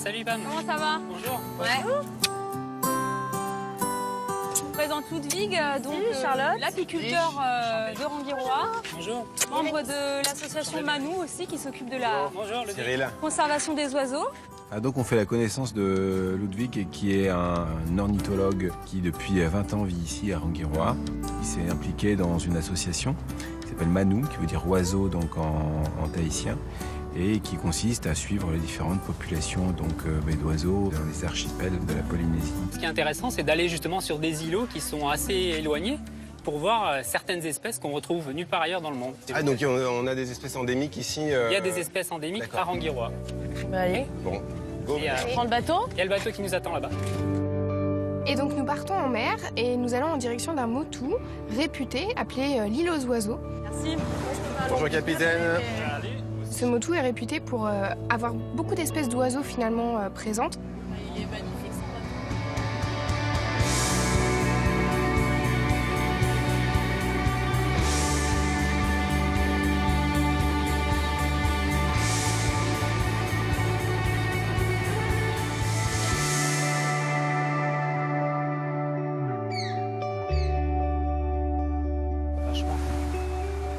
Salut Pam. Comment ça va? Bonjour. Ouais. Je vous présente Ludwig, donc Charlotte, l'apiculteur de Rangirois. Bonjour. Membre de l'association Manou aussi, qui s'occupe de la Bonjour le Cyril. conservation des oiseaux. Ah, donc on fait la connaissance de Ludwig, qui est un ornithologue qui depuis 20 ans vit ici à Rangirois. Il s'est impliqué dans une association qui s'appelle Manou, qui veut dire oiseau donc en tahitien, et qui consiste à suivre les différentes populations d'oiseaux dans les archipels de la Polynésie. Ce qui est intéressant, c'est d'aller justement sur des îlots qui sont assez éloignés pour voir certaines espèces qu'on retrouve nulle part ailleurs dans le monde. Ah, donc on a des espèces endémiques ici Il y a des espèces endémiques à Rangirois. Bah, allez, Bon, go. Et, je prends le bateau. il y a le bateau qui nous attend là-bas. Et donc nous partons en mer et nous allons en direction d'un motu réputé appelé l'île aux oiseaux. Merci. Bonjour capitaine. Ce motu est réputé pour avoir beaucoup d'espèces d'oiseaux finalement présentes. Il est magnifique.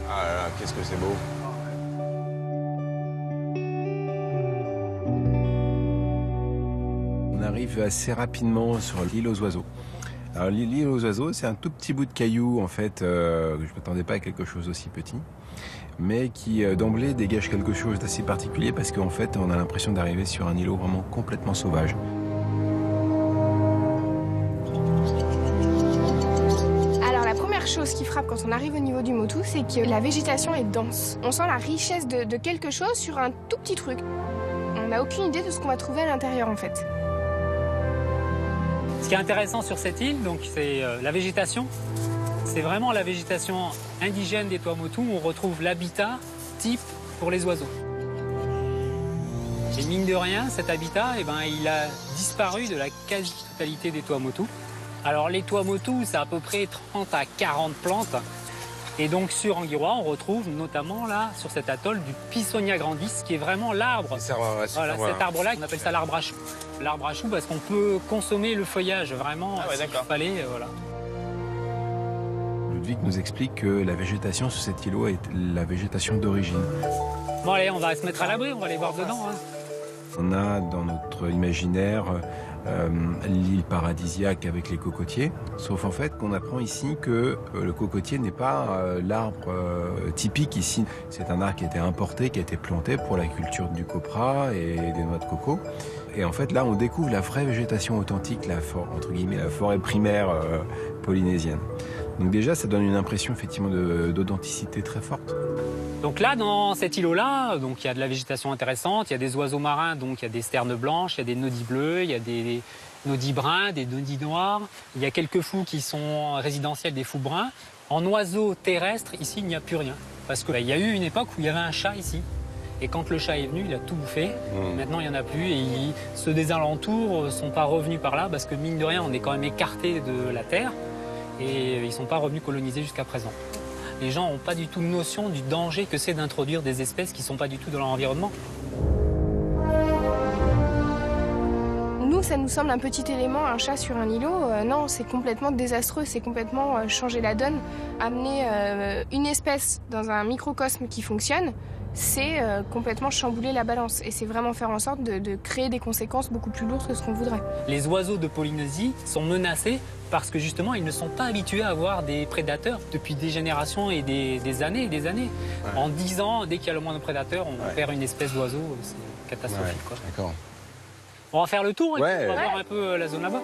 Ah là là, qu'est-ce que c'est beau. On arrive assez rapidement sur l'île aux oiseaux. Alors l'île aux oiseaux, c'est un tout petit bout de caillou en fait, je ne m'attendais pas à quelque chose aussi petit, mais qui d'emblée dégage quelque chose d'assez particulier parce qu'en fait on a l'impression d'arriver sur un îlot vraiment complètement sauvage. Alors la première chose qui frappe quand on arrive au niveau du motu, c'est que la végétation est dense. On sent la richesse de quelque chose sur un tout petit truc. On n'a aucune idée de ce qu'on va trouver à l'intérieur en fait. Ce qui est intéressant sur cette île, donc, c'est la végétation. C'est vraiment la végétation indigène des Tuamotu où on retrouve l'habitat type pour les oiseaux. Et mine de rien, cet habitat, il a disparu de la quasi-totalité des Tuamotu. Alors les Tuamotu, c'est à peu près 30 à 40 plantes. Et donc sur Rangirois, on retrouve notamment là, sur cet atoll, du Pisonia grandis, qui est vraiment l'arbre. Voilà, cet arbre-là, on appelle ça l'arbre à chou. L'arbre à chou parce qu'on peut consommer le feuillage vraiment s'il fallait, voilà. Ludwig nous explique que la végétation sur cet îlot est la végétation d'origine. Bon allez, on va se mettre à l'abri, on va aller voir dedans. Hein. On a dans notre imaginaire l'île paradisiaque avec les cocotiers, sauf en fait qu'on apprend ici que le cocotier n'est pas l'arbre typique ici. C'est un arbre qui a été importé, qui a été planté pour la culture du copra et des noix de coco. Et en fait là on découvre la vraie végétation authentique, entre guillemets la forêt primaire polynésienne. Donc déjà ça donne une impression effectivement d'authenticité très forte. Donc là, dans cet îlot-là, donc il y a de la végétation intéressante, il y a des oiseaux marins, donc il y a des sternes blanches, il y a des nodis bleus, il y a des nodis bruns, des nodis noirs. Il y a quelques fous qui sont résidentiels, des fous bruns. En oiseaux terrestres, ici, il n'y a plus rien. Parce qu'il y a eu une époque où il y avait un chat ici. Et quand le chat est venu, il a tout bouffé. Maintenant, il n'y en a plus. Et ceux des alentours ne sont pas revenus par là parce que, mine de rien, on est quand même écarté de la terre. Et ils ne sont pas revenus coloniser jusqu'à présent. Les gens n'ont pas du tout notion du danger que c'est d'introduire des espèces qui ne sont pas du tout dans leur environnement. Nous, ça nous semble un petit élément, un chat sur un îlot. Non, c'est complètement désastreux, c'est complètement changer la donne. Amener une espèce dans un microcosme qui fonctionne, c'est complètement chambouler la balance. Et c'est vraiment faire en sorte de créer des conséquences beaucoup plus lourdes que ce qu'on voudrait. Les oiseaux de Polynésie sont menacés parce que justement, ils ne sont pas habitués à avoir des prédateurs depuis des générations et des années et des années. Ouais. En 10 ans, dès qu'il y a le moindre prédateur, on perd une espèce d'oiseau. C'est catastrophique. Ouais, d'accord. On va faire le tour et ouais. On va voir un peu la zone là-bas.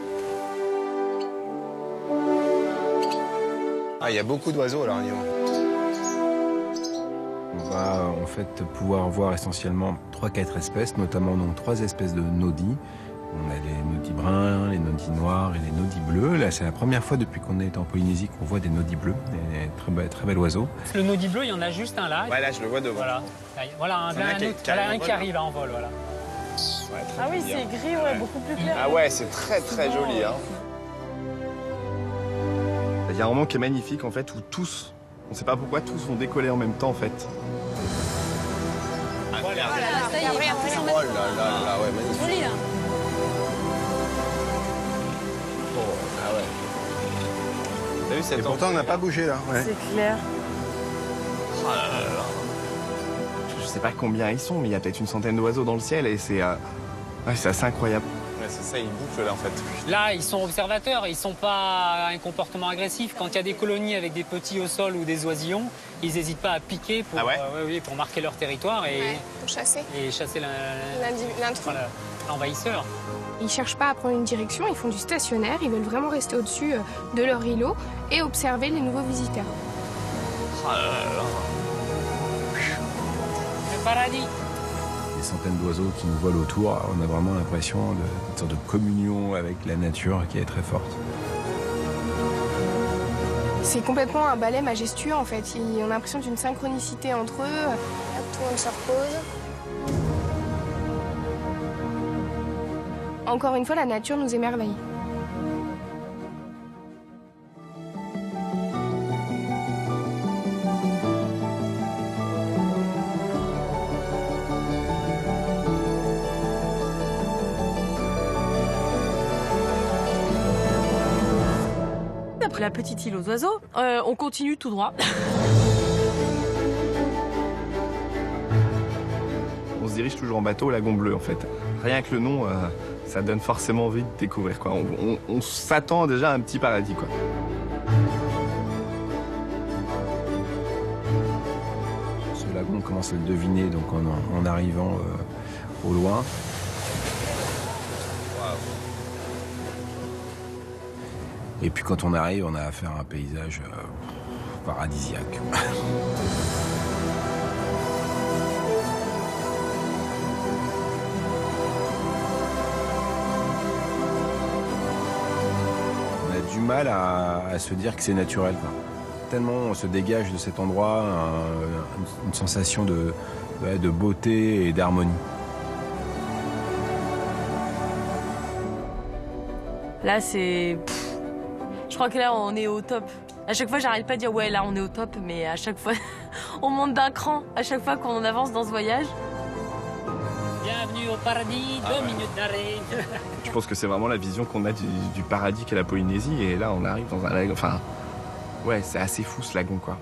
Ah, il y a beaucoup d'oiseaux là, On va en fait pouvoir voir essentiellement 3-4 espèces, notamment donc 3 espèces de nodis. On a les nodis bruns, les nodis noirs et les nodis bleus. Là, c'est la première fois depuis qu'on est en Polynésie qu'on voit des nodis bleus, des très bel oiseau. Le nodis bleu, il y en a juste un là. Ouais, là, je le vois devant. Voilà un qui arrive en vol, voilà. Ouais, ah oui, c'est gris, beaucoup plus clair. Ah ouais, c'est très très joli. Hein. Il y a un moment qui est magnifique en fait où tous, on ne sait pas pourquoi, tous vont décoller en même temps en fait. Ah, voilà, ça y est, oh là là là, ouais, magnifique. joli là. T'as vu cette Et pourtant, on n'a pas bougé là. Ouais. C'est clair. Je sais pas combien ils sont, mais il y a peut-être une centaine d'oiseaux dans le ciel et c'est assez incroyable. Ouais, c'est ça, ils bouffent là en fait. Là, ils sont observateurs, ils sont pas à un comportement agressif. Quand il y a des colonies avec des petits au sol ou des oisillons, ils n'hésitent pas à piquer pour, pour marquer leur territoire et pour chasser l'intrus, l'envahisseur. Ils cherchent pas à prendre une direction, ils font du stationnaire, ils veulent vraiment rester au-dessus de leur îlot et observer les nouveaux visiteurs. Le paradis. Des centaines d'oiseaux qui nous volent autour, on a vraiment l'impression d'une sorte de communion avec la nature qui est très forte. C'est complètement un ballet majestueux en fait. On a l'impression d'une synchronicité entre eux. Tout le monde se repose. Encore une fois, la nature nous émerveille. Après la petite île aux oiseaux, on continue tout droit. On se dirige toujours en bateau au Lagon Bleu en fait. Rien que le nom, ça donne forcément envie de découvrir quoi. On s'attend déjà à un petit paradis quoi. Ce lagon, on commence à le deviner donc en arrivant au loin. Et puis quand on arrive, on a affaire à un paysage paradisiaque. On a du mal à se dire que c'est naturel, quoi. Tellement on se dégage de cet endroit une sensation de beauté et d'harmonie. Là, c'est... Je crois que là, on est au top. À chaque fois, j'arrête pas de dire ouais, là, on est au top, mais à chaque fois, on monte d'un cran. À chaque fois qu'on avance dans ce voyage. Bienvenue au paradis, 2 minutes d'arrêt. Je pense que c'est vraiment la vision qu'on a du paradis qu'est la Polynésie. Et là, on arrive dans un lagon. Enfin, ouais, c'est assez fou ce lagon, quoi.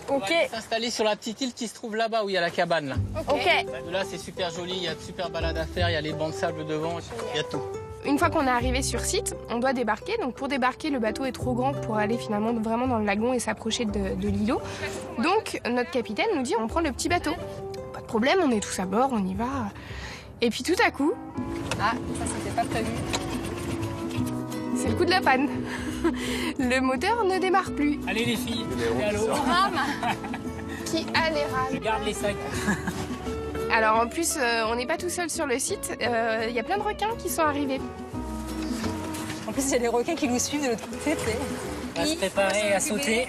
On va aller s'installer sur la petite île qui se trouve là-bas où il y a la cabane. Là. Ok. Là, c'est super joli. Il y a de super balades à faire. Il y a les bancs de sable devant. Il y a tout. Une fois qu'on est arrivé sur site, on doit débarquer. Donc pour débarquer, le bateau est trop grand pour aller finalement vraiment dans le lagon et s'approcher de l'îlot. Donc notre capitaine nous dit on prend le petit bateau. Pas de problème, on est tous à bord, on y va. Et puis tout à coup... Ah, ça c'était pas prévu. C'est le coup de la panne. Le moteur ne démarre plus. Allez les filles, à l'eau. Qui a les rames. Je garde les sacs. Alors en plus, on n'est pas tout seul sur le site. Il y a plein de requins qui sont arrivés. En plus, il y a des requins qui nous suivent de l'autre côté. On va se préparer à sauter.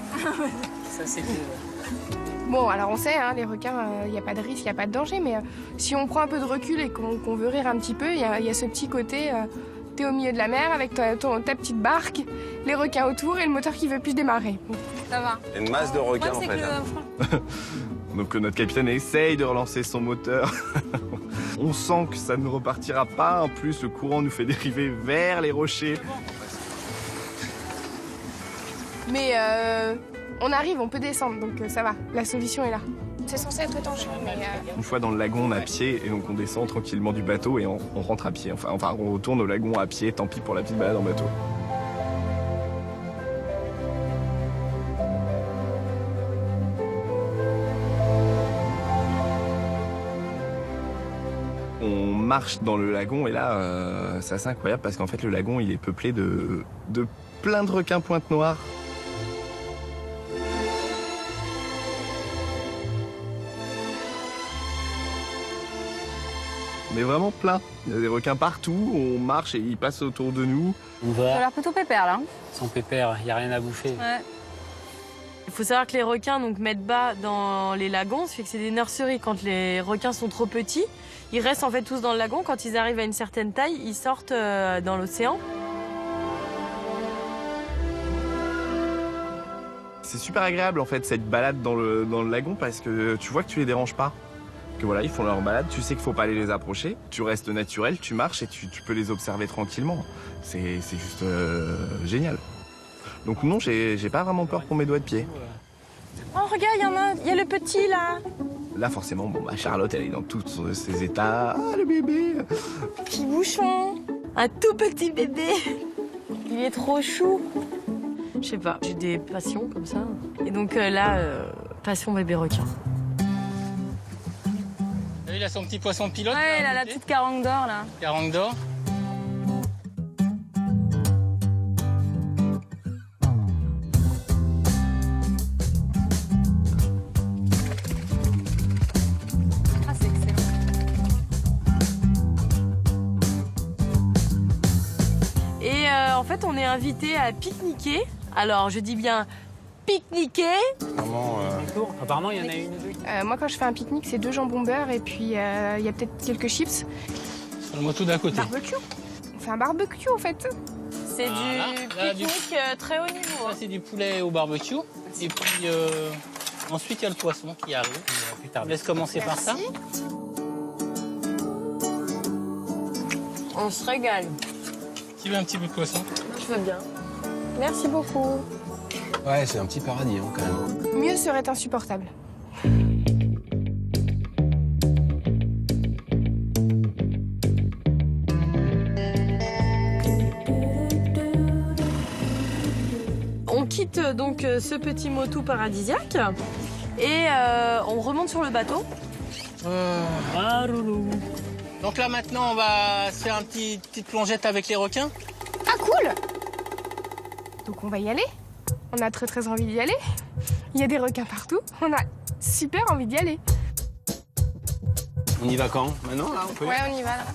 Ça, c'est... Bon, alors on sait, hein, les requins, il n'y a pas de risque, il n'y a pas de danger, mais si on prend un peu de recul et qu'on veut rire un petit peu, il y a ce petit côté, t'es au milieu de la mer avec ta petite barque, les requins autour et le moteur qui veut plus démarrer. Ça va. Il y a une masse de requins en fait. Là. Donc notre capitaine essaye de relancer son moteur. On sent que ça ne repartira pas. En plus, le courant nous fait dériver vers les rochers. Mais on arrive, on peut descendre, donc ça va. La solution est là. C'est censé être étanche. Mais Une fois dans le lagon, on est à pied et donc on descend tranquillement du bateau et on rentre à pied. Enfin, on retourne au lagon à pied. Tant pis pour la petite balade en bateau. On marche dans le lagon et là, c'est assez incroyable parce qu'en fait, le lagon, il est peuplé de plein de requins pointe noire. Mais vraiment plein. Il y a des requins partout, on marche et ils passent autour de nous. On Ça a va. l'air plutôt pépère là. Ils sont pépères, il n'y a rien à bouffer. Ouais. Il faut savoir que les requins donc, mettent bas dans les lagons, ça fait que c'est des nurseries. Quand les requins sont trop petits, ils restent en fait tous dans le lagon. Quand ils arrivent à une certaine taille, ils sortent dans l'océan. C'est super agréable en fait cette balade dans le lagon parce que tu vois que tu les déranges pas. Que voilà, ils font leur balade, tu sais qu'il faut pas aller les approcher, tu restes naturel, tu marches et tu peux les observer tranquillement. C'est juste génial. Donc non, j'ai pas vraiment peur pour mes doigts de pied. Oh, regarde, il y a le petit, là. Là, forcément, Charlotte, elle est dans tous ses états. Ah, le bébé! Petit bouchon. Un tout petit bébé. Il est trop chou. Je sais pas, j'ai des passions comme ça. Et donc là, passion bébé requin. Il a son petit poisson pilote. Ouais, il a la petite carangue d'or, là. Carangue d'or. Ah, c'est excellent. Et en fait, on est invité à pique-niquer. Alors, je dis bien pique-niquer. Apparemment, il y en a une ou deux. Moi, quand je fais un pique-nique, c'est 2 jambons beurre et puis il y a peut-être quelques chips. Moi tout d'à côté. Barbecue. On fait un barbecue, en fait. C'est Voilà. du Là, pique-nique très haut niveau. Ça, c'est du poulet au barbecue. Et puis ensuite, il y a le poisson qui arrive. Plus tard. On laisse commencer par ça. Merci. On se régale. Tu veux un petit bout de poisson? Je veux bien. Merci beaucoup. Ouais, c'est un petit paradis hein, quand même. Mieux serait insupportable. On quitte donc ce petit motu paradisiaque et on remonte sur le bateau. Ah, loulou. Donc là, maintenant, on va se faire une petite plongette avec les requins. Ah, cool! Donc, on va y aller. On a très, très envie d'y aller. Il y a des requins partout. On a super envie d'y aller. On y va quand? Maintenant, là, on peut Ouais, on y va, là.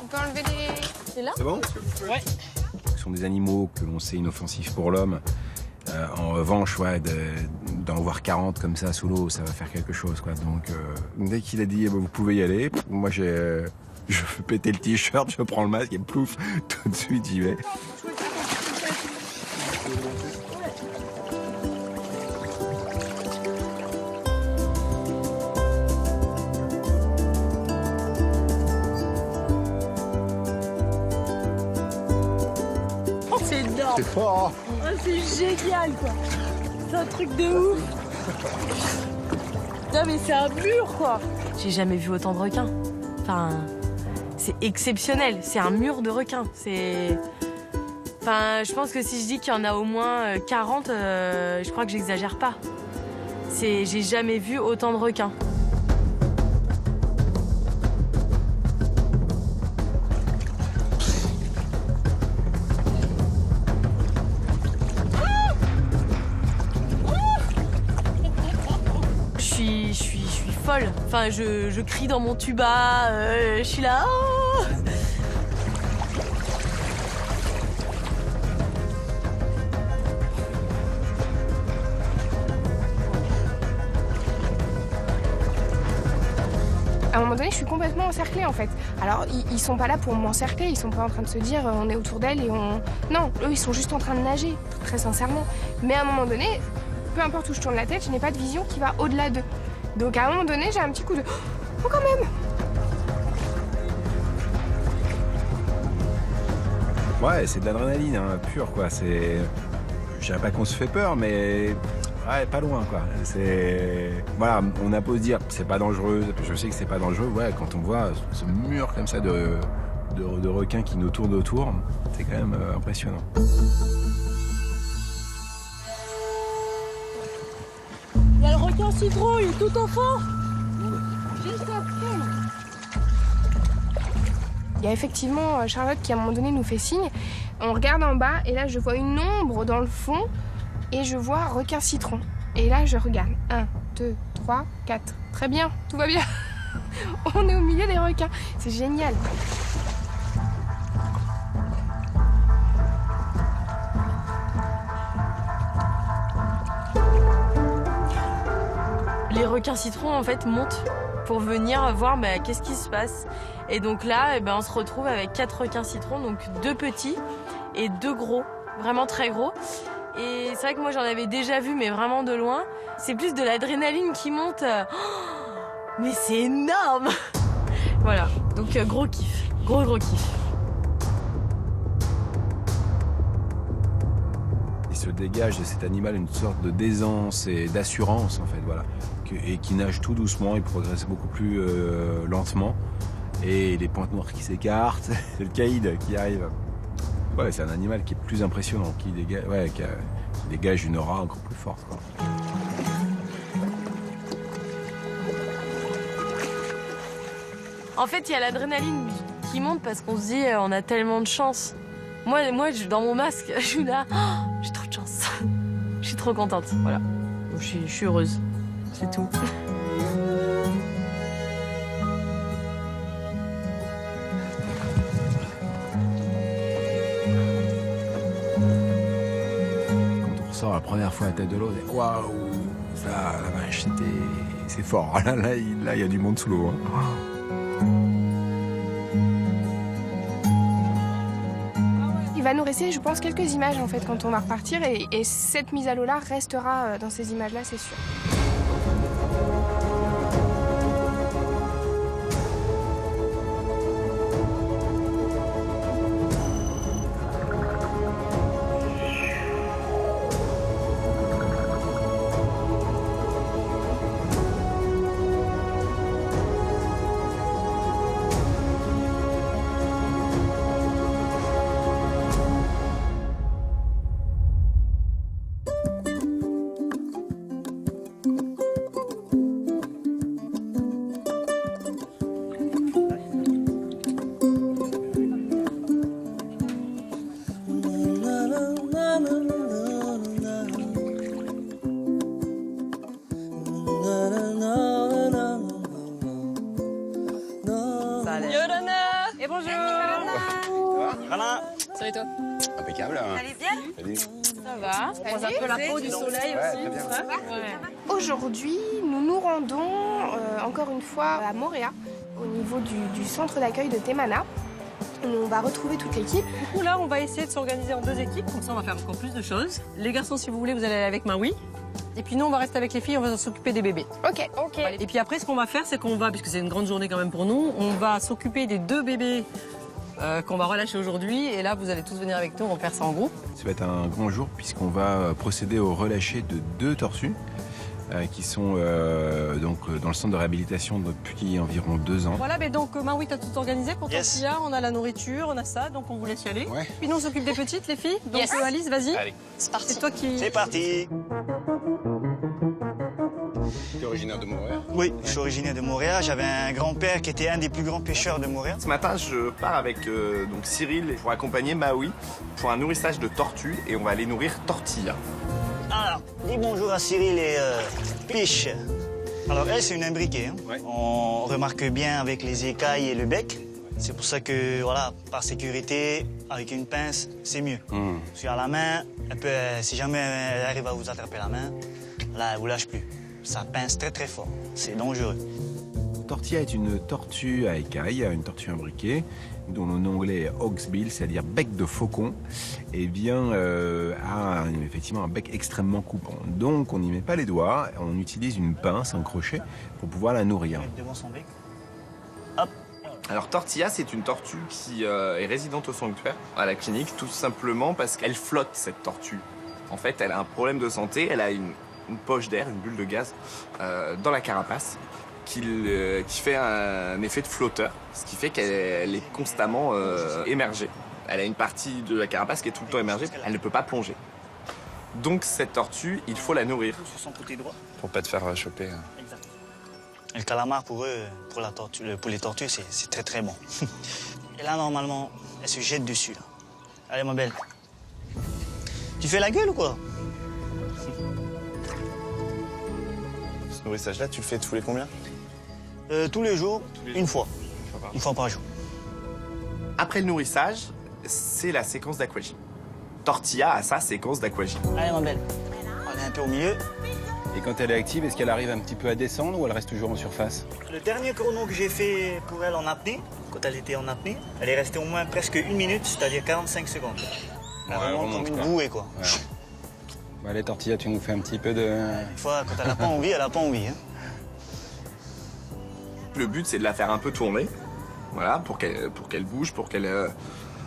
On peut enlever les... C'est là? C'est bon? Ouais. Ce sont des animaux que l'on sait inoffensifs pour l'homme. En revanche, ouais, d'en voir 40 comme ça sous l'eau, ça va faire quelque chose, quoi. Donc, dès qu'il a dit, vous pouvez y aller, moi, je fais péter le t-shirt, je prends le masque et plouf, tout de suite, j'y vais. C'est énorme. C'est fort! Oh, c'est génial, quoi. C'est un truc de ouf. Non, mais c'est un mur, quoi. J'ai jamais vu autant de requins. Enfin, c'est exceptionnel. C'est un mur de requins. C'est... Enfin, je pense que si je dis qu'il y en a au moins 40, je crois que j'exagère pas. J'ai jamais vu autant de requins. Je suis folle. Enfin, je crie dans mon tuba. Je suis là. Oh À un moment donné, je suis complètement encerclée, en fait. Alors, ils sont pas là pour m'encercler. Ils sont pas en train de se dire, on est autour d'elle et on... Non, eux, ils sont juste en train de nager, très sincèrement. Mais à un moment donné, peu importe où je tourne la tête, je n'ai pas de vision qui va au-delà d'eux. Donc, à un moment donné, j'ai un petit coup de... Oh, quand même! Ouais, c'est de l'adrénaline, hein, pure, quoi. C'est... Je dirais pas qu'on se fait peur, mais... Ouais, pas loin, quoi. C'est... Voilà, on a beau se dire, c'est pas dangereux, je sais que c'est pas dangereux, ouais, quand on voit ce mur comme ça de requins qui nous tournent autour, c'est quand même impressionnant. Il y a le requin citron, il est tout enfant. Il y a effectivement Charlotte qui, à un moment donné, nous fait signe. On regarde en bas et là, je vois une ombre dans le fond et je vois requin citron. Et là, je regarde. 1, 2, 3, 4. Très bien, tout va bien. On est au milieu des requins. C'est génial. Les requins citrons, en fait, montent pour venir voir qu'est-ce qui se passe. Et donc là, on se retrouve avec 4 requins citrons, donc 2 petits et 2 gros, vraiment très gros. Et c'est vrai que moi, j'en avais déjà vu, mais vraiment de loin. C'est plus de l'adrénaline qui monte. Oh, mais c'est énorme. Voilà, donc gros kiff, gros kiff. se dégage de cet animal une sorte de d'aisance et d'assurance, en fait, voilà. Et qui nage tout doucement, il progresse beaucoup plus lentement. Et les pointes noires qui s'écartent, c'est le caïd qui arrive. Ouais, c'est un animal qui est plus impressionnant, qui dégage une aura encore plus forte, quoi. En fait, il y a l'adrénaline qui monte parce qu'on se dit on a tellement de chance. Moi, dans mon masque, je suis là, oh, j'ai trop de chance. Je suis trop contente, voilà. Je suis heureuse, c'est tout. Quand on ressort la première fois la tête de l'eau, on dit waouh, ça, la vache, c'est fort. Là, il y a du monde sous l'eau, hein. Il va nous rester, je pense, quelques images en fait quand on va repartir et cette mise à l'eau là restera dans ces images là, c'est sûr. Et bonjour. Voilà. Ça et toi? Impeccable. Allez bien? Salut. Ça va. On pose un peu la peau du soleil aussi. Ouais. Aujourd'hui, nous nous rendons encore une fois à Moorea, au niveau du centre d'accueil de Temana. On va retrouver toute l'équipe. Du coup, là, on va essayer de s'organiser en 2 équipes. Comme ça, on va faire encore plus de choses. Les garçons, si vous voulez, vous allez aller avec Maui. Et puis nous, on va rester avec les filles, on va s'occuper des bébés. Ok. Et puis après, ce qu'on va faire, c'est qu'on va, puisque c'est une grande journée quand même pour nous, on va s'occuper des 2 bébés qu'on va relâcher aujourd'hui. Et là, vous allez tous venir avec nous, on va faire ça en groupe. Ça va être un grand jour puisqu'on va procéder au relâché de 2 tortues qui sont donc dans le centre de réhabilitation depuis environ 2 ans. Voilà, mais donc Maui, t'as tout organisé pour Tortilla. On a la nourriture, on a ça, donc on vous laisse y aller. Ouais. Puis nous, on s'occupe des petites, les filles. Donc Alice, vas-y. Allez. C'est parti. C'est toi qui... C'est parti. T'es originaire de Montréal? Oui, je suis originaire de Montréal. J'avais un grand-père qui était un des plus grands pêcheurs de Montréal. Ce matin, je pars avec donc Cyril pour accompagner Maui pour un nourrissage de tortues et on va aller nourrir Tortilla. Alors, dis bonjour à Cyril et Piche. Alors elle, c'est une imbriquée. Hein. Ouais. On remarque bien avec les écailles et le bec. C'est pour ça que, voilà, par sécurité, avec une pince, c'est mieux. Sur la main, elle peut, si jamais elle arrive à vous attraper la main, là, elle vous lâche plus. Ça pince très très fort. C'est dangereux. Tortilla est une tortue à écailles, une tortue imbriquée, dont le nom anglais est hawksbill, c'est-à-dire bec de faucon, et bien a effectivement un bec extrêmement coupant. Donc on n'y met pas les doigts, on utilise une pince, un crochet, pour pouvoir la nourrir. Devant son bec. Alors Tortilla, c'est une tortue qui est résidente au sanctuaire, à la clinique, tout simplement parce qu'elle flotte, cette tortue. En fait, elle a un problème de santé, elle a une poche d'air, une bulle de gaz dans la carapace qui fait un effet de flotteur, ce qui fait qu'elle est constamment émergée. Elle a une partie de la carapace qui est tout le temps émergée, elle ne peut pas plonger. Donc cette tortue, il faut la nourrir. Sur son côté droit. Pour pas te faire choper. Exact. Et le calamar, pour eux, pour les tortues, c'est très très bon. Et là, normalement, elle se jette dessus. Là. Allez, ma belle. Tu fais la gueule ou quoi? Ce nourrissage-là, tu le fais tous les combien? Tous les jours, une fois. Une fois par jour. Après le nourrissage, c'est la séquence d'aquagym. Tortilla a sa séquence d'aquagym. Allez, ma belle. On est un peu au milieu. Et quand elle est active, est-ce qu'elle arrive un petit peu à descendre ou elle reste toujours en surface? Le dernier chrono que j'ai fait pour elle en apnée, quand elle était en apnée, elle est restée au moins presque 1 minute, c'est-à-dire 45 secondes. Elle est vraiment remonte, comme une quoi. bouée, quoi. Ouais. Bon, allez, Tortilla, tu nous fais un petit peu de... Des fois, quand elle n'a pas envie, elle n'a pas envie. Hein. Le but, c'est de la faire un peu tourner, voilà, pour qu'elle bouge, pour qu'elle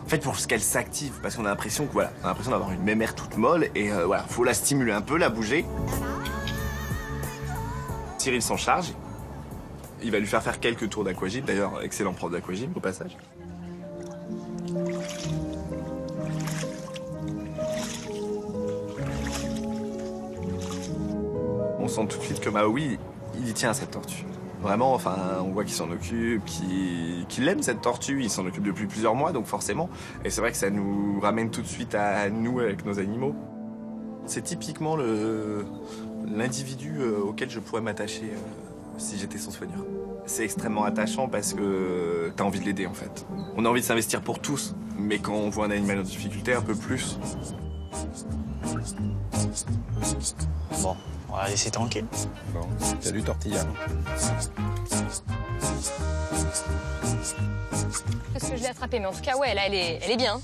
En fait, pour qu'elle s'active, parce qu'on a l'impression que voilà, on a l'impression d'avoir une mémère toute molle et voilà, faut la stimuler un peu, la bouger. Cyril s'en charge. Il va lui faire quelques tours d'aquagym. D'ailleurs, excellent prof d'aquagym au passage. On sent tout de suite que Maui, il y tient à cette tortue. Vraiment, enfin, on voit qu'il s'en occupe, qu'il aime cette tortue, il s'en occupe depuis plusieurs mois, donc forcément. Et c'est vrai que ça nous ramène tout de suite à nous avec nos animaux. C'est typiquement l'individu auquel je pourrais m'attacher si j'étais son soigneur. C'est extrêmement attachant parce que t'as envie de l'aider en fait. On a envie de s'investir pour tous, mais quand on voit un animal en difficulté, un peu plus. Bon, on va la laisser tranquille. Bon, salut Tortilla. Est-ce que je l'ai attrapée? Mais en tout cas, ouais, là, elle est bien.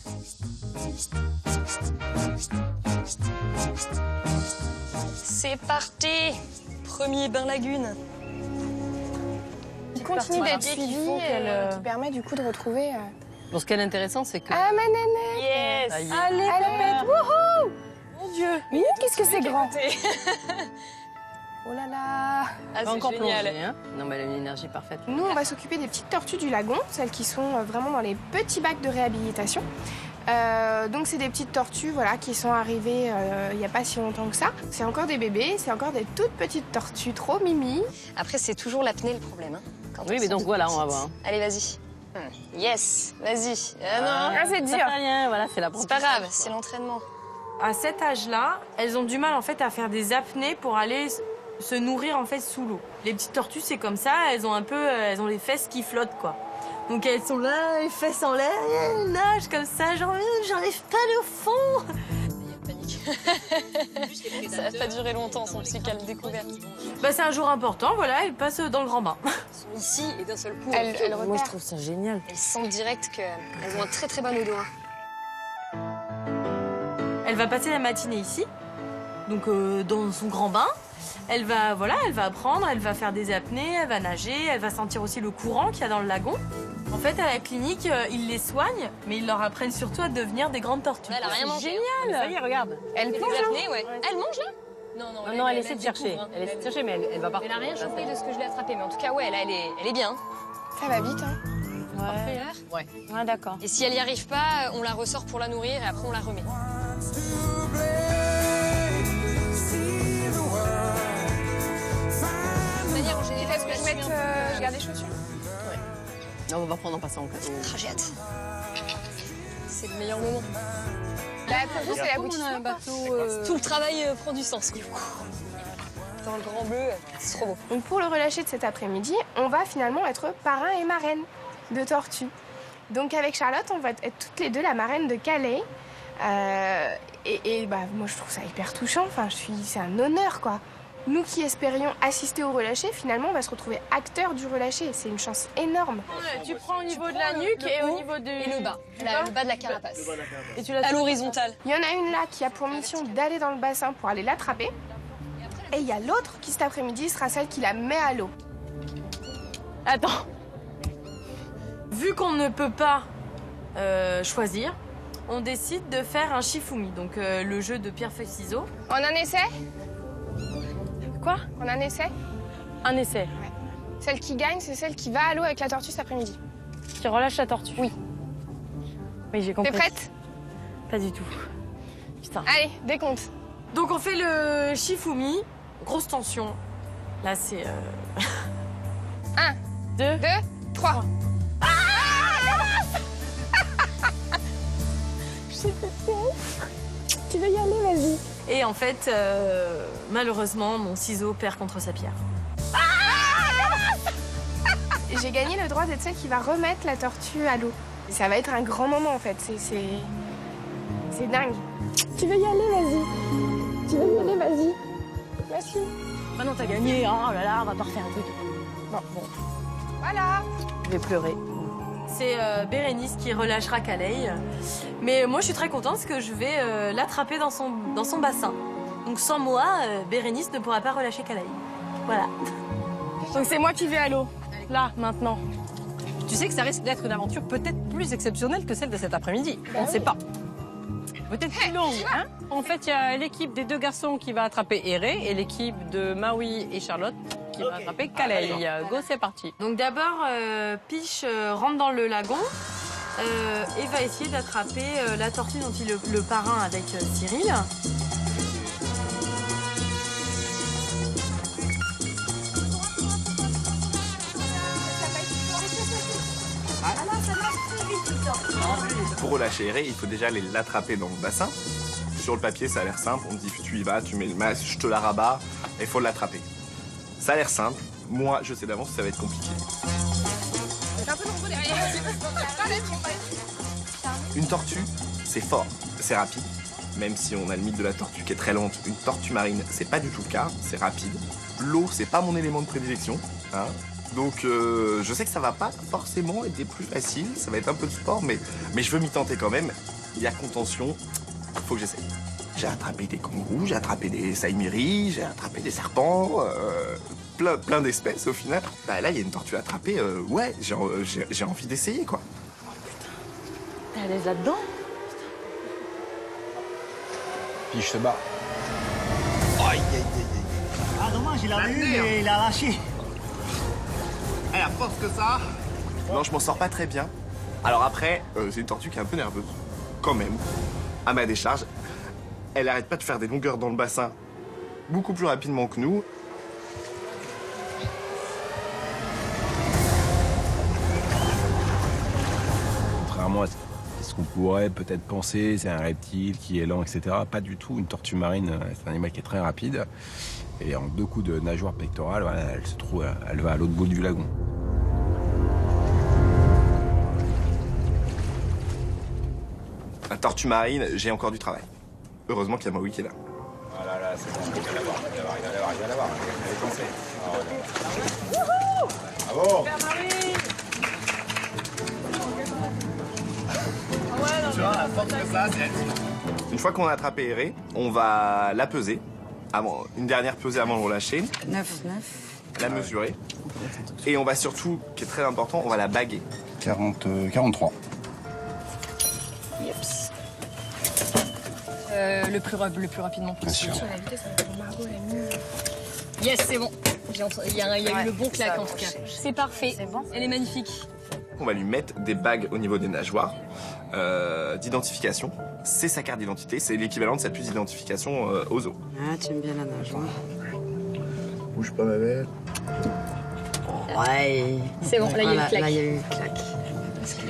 C'est parti! Premier bain lagune. Il continue d'être suivi qui permet du coup de retrouver... Bon, ce qui est intéressant, c'est que... Ah, ma nénette! Yes! Allez, pépette! Wouhou! Mon Dieu! Mais qu'est-ce que c'est grand! Oh là là! Ah, va encore génial. plonger, hein. Non, mais elle a une énergie parfaite. Nous, on va s'occuper des petites tortues du lagon, celles qui sont vraiment dans les petits bacs de réhabilitation. Donc c'est des petites tortues voilà, qui sont arrivées il n'y a pas si longtemps que ça. C'est encore des bébés, c'est encore des toutes petites tortues, trop mimi. Après, c'est toujours l'apnée le problème. Hein, quand Oui, mais donc voilà, on va voir. Allez, vas-y. Yes, vas-y. Ah non, Ah, c'est dur. Ça fait rien, voilà, c'est c'est l'apprentissage. pas grave, c'est l'entraînement. À cet âge-là, elles ont du mal en fait à faire des apnées pour aller se nourrir en fait sous l'eau. Les petites tortues, c'est comme ça, elles ont les fesses qui flottent quoi. Donc elles sont là, les fesses en l'air, elles nagent comme ça, j'arrive pas au fond. Panique. Ça va pas durer longtemps, son petit calme découverte. Bah c'est un jour important, voilà, elles passent dans le grand bain. Elles sont ici et d'un seul coup, Elle Moi repère. je trouve ça génial. elles sentent direct qu'elles ont un très très bon odorat. Elle va passer la matinée ici, donc dans son grand bain. Elle va apprendre, elle va faire des apnées, elle va nager, elle va sentir aussi le courant qu'il y a dans le lagon. En fait, à la clinique, ils les soignent, mais ils leur apprennent surtout à devenir des grandes tortues. Elle a rien mangé. Génial! Ça y est, regarde. Elle Des plonge. apnées, ouais. Elle mange là? Non, Non, elle essaie de chercher. Elle essaie de chercher, mais elle va pas. Elle a rien chopé de ce que je l'ai attrapé, mais en tout cas, ouais, là, elle est bien. Ça va vite, hein. Parfait, Ouais. Ouais, d'accord. Et si elle n'y arrive pas, on la ressort pour la nourrir et après on la remet. De manière en général, Est-ce que je mette, je garde les chaussures? Non, on va prendre en passant au cadeau. J'ai hâte. C'est le meilleur moment. La tortue, c'est l'aboutissement. Tout le travail prend du sens. Dans le grand bleu, c'est trop beau. Donc pour le relâcher de cet après-midi, on va finalement être parrain et marraine de tortues. Donc avec Charlotte, on va être toutes les deux la marraine de Calais. Et bah, moi je trouve ça hyper touchant, enfin, c'est un honneur quoi. Nous qui espérions assister au relâché, finalement on va se retrouver acteurs du relâché. C'est une chance énorme. Tu prends au niveau de la nuque et au niveau de... Et le bas, le bas de la carapace. Et tu la À l'horizontale. Il y en a une là qui a pour mission d'aller dans le bassin pour aller l'attraper. Et il y a l'autre qui cet après-midi sera celle qui la met à l'eau. Attends. Vu qu'on ne peut pas choisir, on décide de faire un shifumi, donc le jeu de pierre-feuille-ciseaux. On en essaie? Quoi? On en essaie? Un essai. Celle qui gagne, c'est celle qui va à l'eau avec la tortue cet après-midi. Qui relâche la tortue? Oui. Oui, j'ai T'es compris. prête? Pas du tout. Putain. Allez, décompte. Donc on fait le shifumi, grosse tension. Là c'est... 1, 2, 3. Tu veux y aller, vas-y. Et en fait, malheureusement, mon ciseau perd contre sa pierre. J'ai gagné le droit d'être celle qui va remettre la tortue à l'eau. Ça va être un grand moment en fait, c'est dingue. Tu veux y aller, vas-y. Tu veux y aller, vas-y. Merci. Maintenant t'as gagné, oh là là, on va pas refaire un truc. Bon. Voilà. Je vais pleurer. C'est Bérénice qui relâchera Calais. Mais moi je suis très contente parce que je vais l'attraper dans son bassin. Donc sans moi, Bérénice ne pourra pas relâcher Calais. Voilà. Donc c'est moi qui vais à l'eau. Là, maintenant. tu sais que ça risque d'être une aventure peut-être plus exceptionnelle que celle de cet après-midi. On ne sait pas. Peut-être plus longue, hein? En fait, il y a l'équipe des 2 garçons qui va attraper Héré et l'équipe de Maui et Charlotte qui va attraper Kaleï. Go, c'est parti. Donc d'abord, Piche rentre dans le lagon et va essayer d'attraper la tortue dont il est le parrain avec Cyril. Pour relâcher Héré, il faut déjà aller l'attraper dans le bassin. Sur le papier, ça a l'air simple. On te dit, tu y vas, tu mets le masque, je te la rabats, et il faut l'attraper. Ça a l'air simple. Moi, je sais d'avance que ça va être compliqué. Une tortue, c'est fort, c'est rapide. Même si on a le mythe de la tortue qui est très lente, une tortue marine, c'est pas du tout le cas, c'est rapide. L'eau, c'est pas mon élément de prédilection, hein. Donc je sais que ça va pas forcément être des plus faciles, ça va être un peu de sport, mais je veux m'y tenter quand même. Il y a contention, faut que j'essaie. J'ai attrapé des kangourous, j'ai attrapé des saïmiris, j'ai attrapé des serpents, plein d'espèces au final. Bah là, il y a une tortue attrapée, ouais, j'ai envie d'essayer quoi. T'es à l'aise là-dedans? Puis je se bat. Aïe, aïe, aïe, aïe. Ah, dommage, il a eu, mais il a lâché. Elle a force que ça. Non, je m'en sors pas très bien. Alors après, c'est une tortue qui est un peu nerveuse. Quand même. À ma décharge, elle arrête pas de faire des longueurs dans le bassin beaucoup plus rapidement que nous. Contrairement à ce qu'on pourrait peut-être penser, c'est un reptile qui est lent, etc. Pas du tout. Une tortue marine, c'est un animal qui est très rapide. Et en 2 coups de nageoire pectorale, voilà, elle va à l'autre bout du lagon. La tortue marine, j'ai encore du travail. Heureusement qu'il y a Maui qui est là. Ah là là, c'est bon, il vient l'avoir, il vient l'avoir. Allez, foncez. Bravo! Tu vois, la force que ça, c'est... Une fois qu'on a attrapé Héré, on va la peser. Une dernière pesée avant de le relâcher. 9. La mesurer. Et on va surtout, qui est très important, on va la baguer. 43. Yeps. Le plus rapidement possible. Bien sûr. Yes, c'est bon. Il y a eu le bon claque en tout cas. C'est parfait. Bon. Elle est magnifique. On va lui mettre des bagues au niveau des nageoires d'identification. C'est sa carte d'identité, c'est l'équivalent de sa puce d'identification aux zoos. Ah, tu aimes bien la nageoire. Bouge pas ma belle. Ouais. C'est bon, là il y a eu le claque. Là, il y a eu le claque.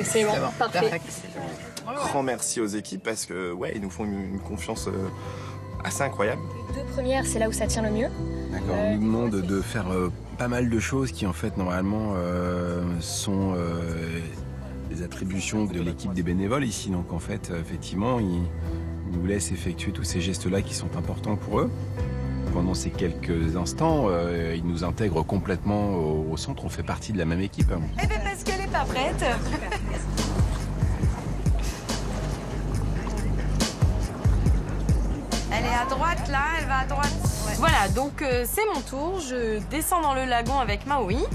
C'est bon, parfait. Grand merci aux équipes parce que ouais, ils nous font une confiance assez incroyable. Les 2 premières, c'est là où ça tient le mieux. D'accord. On nous demande de faire pas mal de choses qui en fait normalement sont des attributions de l'équipe des bénévoles ici. Donc en fait, effectivement, ils nous laissent effectuer tous ces gestes-là qui sont importants pour eux. Pendant ces quelques instants, ils nous intègrent complètement au centre. On fait partie de la même équipe. Eh bien parce qu'elle n'est pas prête. Elle est à droite là, elle va à droite. Ouais. Voilà, donc c'est mon tour. Je descends dans le lagon avec Maui.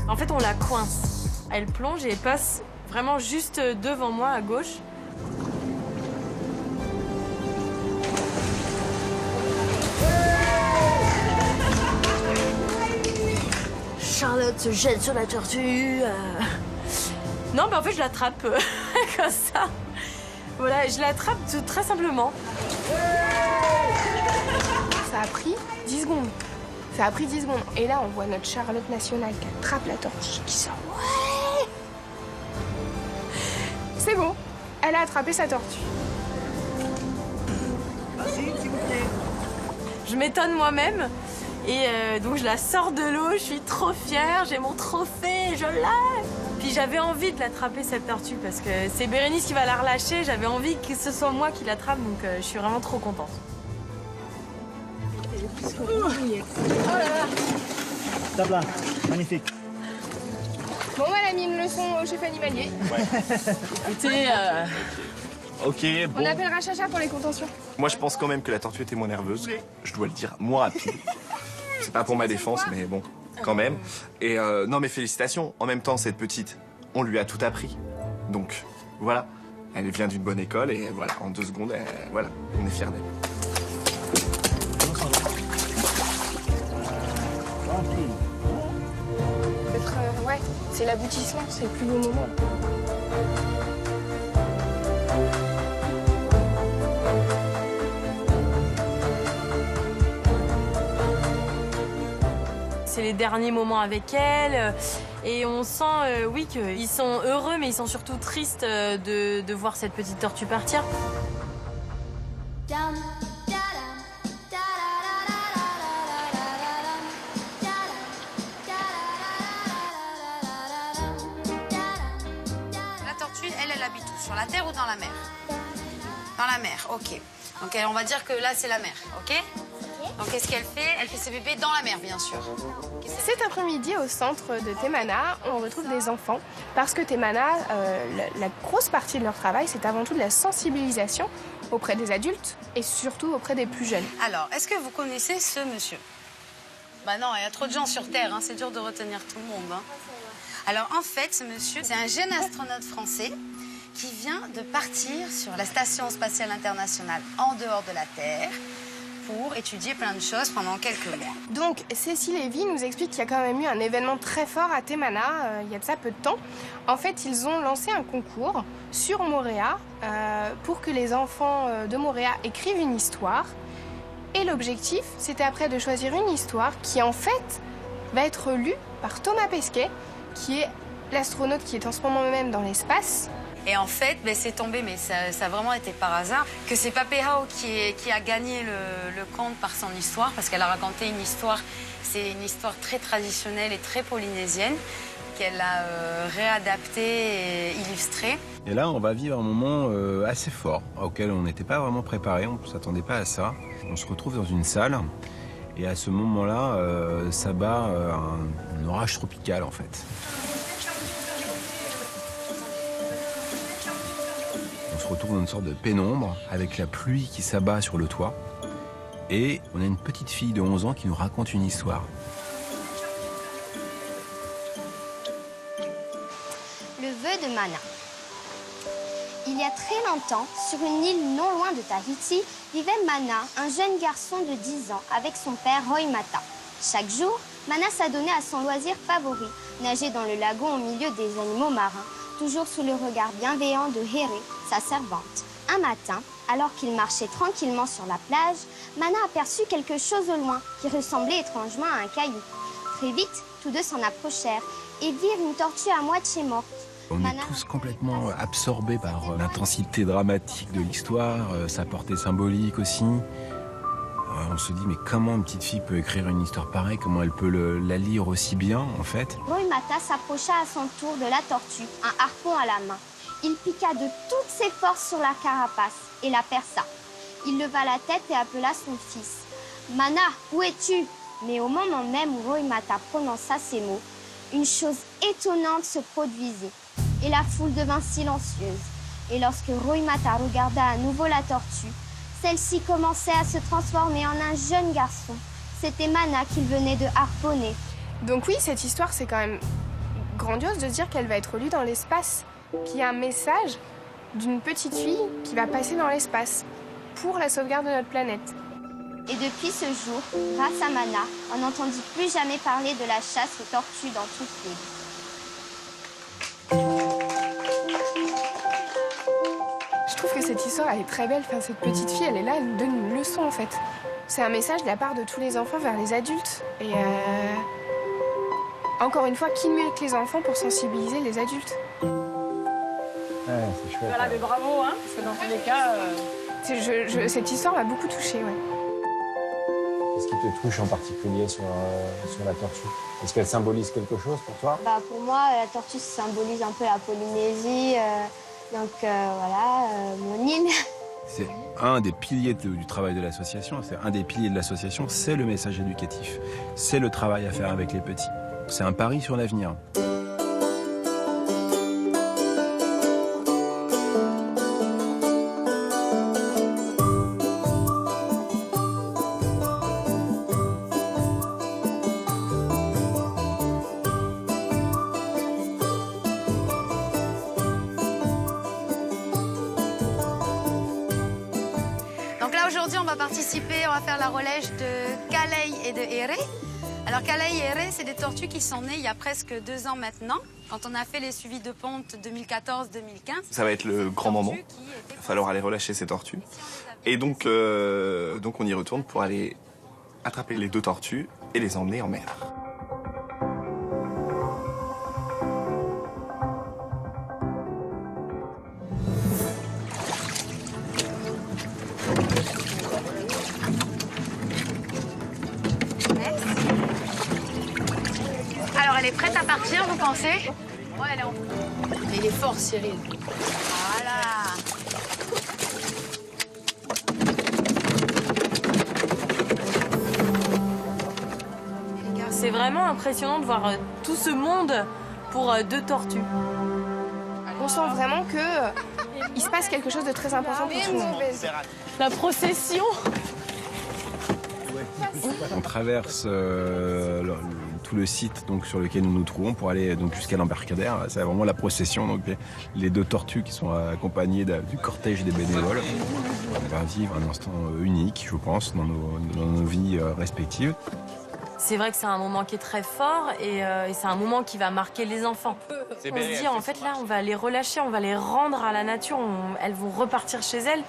En fait, on la coince. Elle plonge et passe vraiment juste devant moi à gauche. Charlotte se jette sur la tortue. Non, mais en fait, je l'attrape comme ça. Voilà, je l'attrape très simplement. Ça a pris 10 secondes. Ça a pris 10 secondes. Et là, on voit notre Charlotte nationale qui attrape la tortue, qui sort. Ouais! C'est bon. Elle a attrapé sa tortue. Merci, s'il vous plaît. Je m'étonne moi-même. Et donc, je la sors de l'eau. Je suis trop fière. J'ai mon trophée. Je l'ai. Puis j'avais envie de l'attraper, cette tortue, parce que c'est Bérénice qui va la relâcher. J'avais envie que ce soit moi qui l'attrape. Donc, je suis vraiment trop contente. Oh là là. Top là, magnifique. Bon, elle a mis une leçon au chef animalier. Écoutez, Ok, bon. On appellera Chacha pour les contentions. Moi, je pense quand même que la tortue était moins nerveuse. Je dois le dire, moins rapide. C'est pas pour ma défense, mais bon, quand même. Et non, mais félicitations. En même temps, cette petite, on lui a tout appris. Donc, voilà. Elle vient d'une bonne école et voilà, en 2 secondes, voilà, on est fiers d'elle. Ouais, c'est l'aboutissement, c'est le plus beau moment. C'est les derniers moments avec elle. Et on sent, oui, qu'ils sont heureux, mais ils sont surtout tristes de voir cette petite tortue partir. La tortue, elle habite où? Sur la terre ou dans la mer? Dans la mer, ok. Donc on va dire que là, c'est la mer, ok? Donc qu'est-ce qu'elle fait? Elle fait ses bébés dans la mer, bien sûr. Cet après-midi, au centre de Temana, on retrouve des enfants. Parce que Temana, la grosse partie de leur travail, c'est avant tout de la sensibilisation auprès des adultes et surtout auprès des plus jeunes. Alors, est-ce que vous connaissez ce monsieur? Bah non, il y a trop de gens sur Terre, hein, c'est dur de retenir tout le monde. Hein. Alors en fait, ce monsieur, c'est un jeune astronaute français qui vient de partir sur la Station spatiale internationale en dehors de la Terre pour étudier plein de choses pendant quelques mois. Donc, Cécile Lévy nous explique qu'il y a quand même eu un événement très fort à Temana, il y a de ça peu de temps. En fait, ils ont lancé un concours sur Moorea pour que les enfants de Moorea écrivent une histoire. Et l'objectif, c'était après de choisir une histoire qui, en fait, va être lue par Thomas Pesquet, qui est l'astronaute qui est en ce moment même dans l'espace. Et en fait, c'est tombé, mais ça a vraiment été par hasard, que c'est Papéhao qui a gagné le conte par son histoire, parce qu'elle a raconté une histoire, c'est une histoire très traditionnelle et très polynésienne, qu'elle a réadaptée et illustrée. Et là, on va vivre un moment assez fort, auquel on n'était pas vraiment préparé, on ne s'attendait pas à ça. On se retrouve dans une salle, et à ce moment-là, ça bat un orage tropical, en fait. On se retrouve dans une sorte de pénombre, avec la pluie qui s'abat sur le toit. Et on a une petite fille de 11 ans qui nous raconte une histoire. Le vœu de Mana. Il y a très longtemps, sur une île non loin de Tahiti, vivait Mana, un jeune garçon de 10 ans, avec son père Roimata. Chaque jour, Mana s'adonnait à son loisir favori, nager dans le lagon au milieu des animaux marins, toujours sous le regard bienveillant de Here, sa servante. Un matin, alors qu'il marchait tranquillement sur la plage, Mana aperçut quelque chose au loin qui ressemblait étrangement à un caillou. Très vite, tous deux s'en approchèrent et virent une tortue à moitié morte. On est tous complètement absorbés par l'intensité dramatique de l'histoire, sa portée symbolique aussi. On se dit, mais comment une petite fille peut écrire une histoire pareille? Comment elle peut la lire aussi bien, en fait? Roimata s'approcha à son tour de la tortue, un harpon à la main. Il piqua de toutes ses forces sur la carapace et la perça. Il leva la tête et appela son fils. « Mana, où es-tu » Mais au moment même où Roimata prononça ces mots, une chose étonnante se produisit et la foule devint silencieuse. Et lorsque Roimata regarda à nouveau la tortue, celle-ci commençait à se transformer en un jeune garçon. C'était Mana qu'il venait de harponner. Donc oui, cette histoire, c'est quand même grandiose de dire qu'elle va être lue dans l'espace, qu'il y a un message d'une petite fille qui va passer dans l'espace pour la sauvegarde de notre planète. Et depuis ce jour, grâce à Mana, on n'entendit plus jamais parler de la chasse aux tortues dans toute l'île. Je trouve que cette histoire, elle est très belle. Enfin, cette petite fille, elle est là, elle nous donne une leçon, en fait. C'est un message de la part de tous les enfants vers les adultes. Et encore une fois, qui mieux que les enfants pour sensibiliser les adultes? Ouais, c'est chouette. Voilà, mais bravo, hein, parce que dans tous les cas... Cette histoire m'a beaucoup touchée, ouais. Qu'est-ce qui te touche en particulier sur la tortue? Est-ce qu'elle symbolise quelque chose pour toi? Pour moi, la tortue symbolise un peu la Polynésie, mon île. C'est un des piliers du travail de l'association, c'est un des piliers de l'association, c'est le message éducatif, c'est le travail à faire avec les petits. C'est un pari sur l'avenir. va participer, on va faire la relèche de Calais et de Héré. Alors Calais et Héré, c'est des tortues qui sont nées il y a presque 2 ans maintenant, quand on a fait les suivis de ponte 2014-2015. Ça va être le grand moment. Il va falloir aller relâcher ces tortues. Et donc on y retourne pour aller attraper les 2 tortues et les emmener en mer. Alors, elle est prête à partir, vous pensez? Ouais, elle est en train. Mais il est fort, Cyril. Voilà. C'est vraiment impressionnant de voir tout ce monde pour 2 tortues. On sent vraiment que il se passe quelque chose de très important pour tout le monde. La procession. On traverse tout le site donc, sur lequel nous nous trouvons pour aller donc, jusqu'à l'embarcadère. C'est vraiment la procession. Donc, les 2 tortues qui sont accompagnées du cortège des bénévoles. On va vivre un instant unique, je pense, dans nos vies respectives. C'est vrai que c'est un moment qui est très fort et c'est un moment qui va marquer les enfants. On se dit, en fait, là, on va les relâcher, on va les rendre à la nature, elles vont repartir chez elles.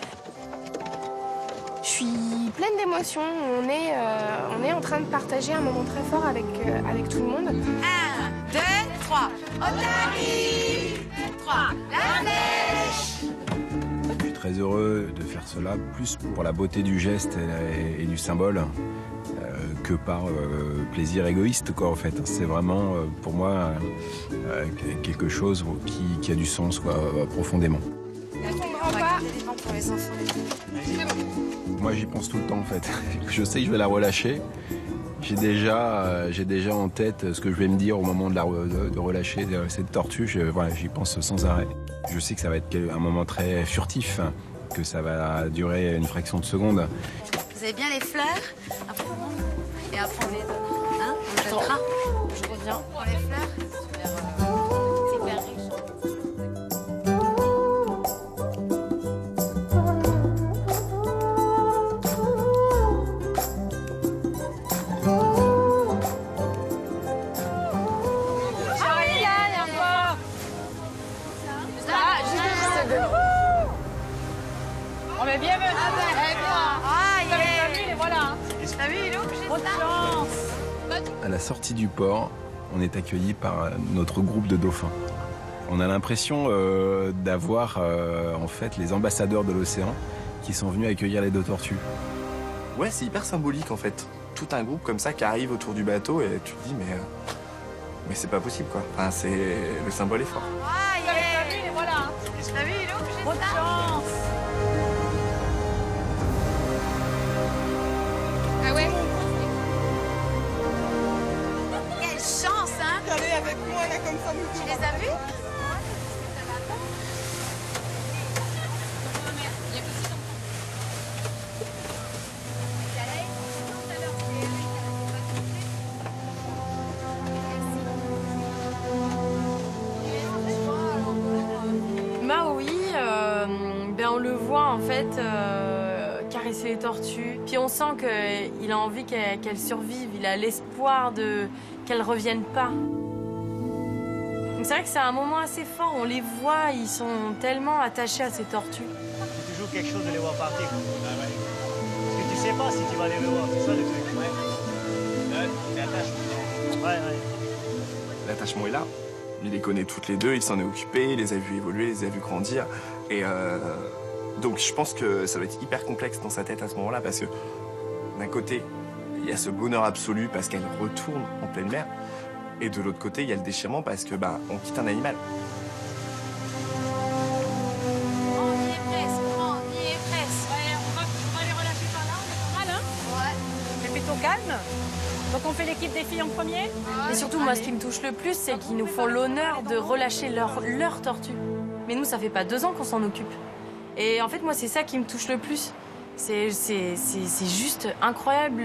Je suis pleine d'émotions. On est en train de partager un moment très fort avec tout le monde. 1, 2, 3. Otari 3. La flèche. Je suis très heureux de faire cela, plus pour la beauté du geste et du symbole que par plaisir égoïste, quoi, en fait. C'est vraiment, pour moi, quelque chose qui a du sens, quoi, profondément. Pour les enfants. Moi, j'y pense tout le temps, en fait. Je sais que je vais la relâcher. J'ai déjà en tête ce que je vais me dire au moment de relâcher cette tortue. J'y pense sans arrêt. Je sais que ça va être un moment très furtif, que ça va durer une fraction de seconde. Vous avez bien les fleurs? Après, et après, on les donne. Hein? On les jettera. Je reviens. Pour les fleurs. Super riche. À la sortie du port, on est accueilli par notre groupe de dauphins. On a l'impression d'avoir en fait les ambassadeurs de l'océan qui sont venus accueillir les 2 tortues. Ouais, c'est hyper symbolique en fait. Tout un groupe comme ça qui arrive autour du bateau et tu te dis mais c'est pas possible quoi. Enfin, le symbole est fort. Ah, yeah. Voilà. T'as vu, il est obligé de Bonne chance. Ah ouais? Quelle chance, hein? Allez avec moi là comme ça. Tu les as vus? Maui, on le voit en fait caresser les tortues. Puis on sent qu'il a envie qu'elles survivent, il a l'espoir qu'elles reviennent pas. Donc c'est vrai que c'est un moment assez fort, on les voit, ils sont tellement attachés à ces tortues. C'est toujours quelque chose de les voir partir. Parce que tu sais pas si tu vas les revoir, c'est ça le truc. Ouais. L'attachement est là. Il les connaît toutes les 2, il s'en est occupé, il les a vues évoluer, il les a vues grandir. Et donc je pense que ça va être hyper complexe dans sa tête à ce moment-là parce que d'un côté, il y a ce bonheur absolu parce qu'elle retourne en pleine mer. Et de l'autre côté, il y a le déchirement parce que on quitte un animal. On y est presque. Ouais, on va les relâcher par là, on est pas mal, hein? Ouais. C'est plutôt calme. Donc on fait l'équipe des filles en premier. Et surtout, moi, ce qui me touche le plus, c'est qu'ils nous font l'honneur de relâcher leur tortue. Mais nous, ça fait pas 2 ans qu'on s'en occupe. Et en fait, moi, c'est ça qui me touche le plus. C'est juste incroyable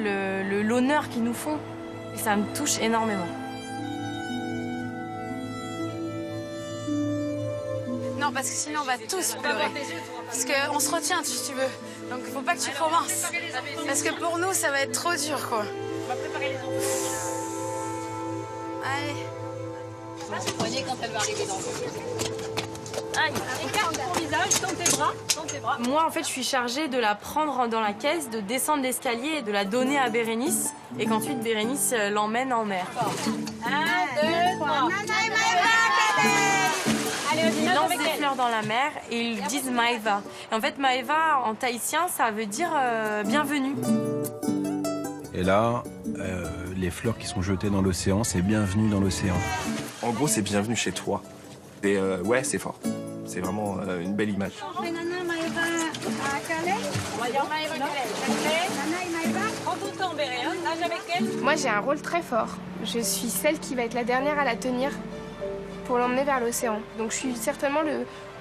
l'honneur qu'ils nous font. Et ça me touche énormément. Non, parce que sinon on va tous pleurer. Parce qu'on se retient, si tu veux. Donc, faut pas que tu commences. Parce que pour nous, ça va être trop dur, quoi. On va préparer les enfants. Allez. Vous voyez quand elle va arriver dans le... Aïe, écarte ton visage, tends tes bras. Moi, en fait, je suis chargée de la prendre dans la caisse, de descendre l'escalier et de la donner à Bérénice. Et qu'ensuite, Bérénice l'emmène en mer. 1, 2, 3. Allez, vas-y, Ils nage lancent avec des elle. fleurs dans la mer et ils disent Maeva. Et en fait, Maeva, en tahitien, ça veut dire bienvenue. Et là, les fleurs qui sont jetées dans l'océan, c'est bienvenue dans l'océan. En gros, c'est bienvenue chez toi. Et ouais, c'est fort. C'est vraiment une belle image. On va dire Maëva Calais. Prends ton temps, Béré, hein. Nage avec elle. Moi, j'ai un rôle très fort. Je suis celle qui va être la dernière à la tenir pour l'emmener vers l'océan. Donc, je suis certainement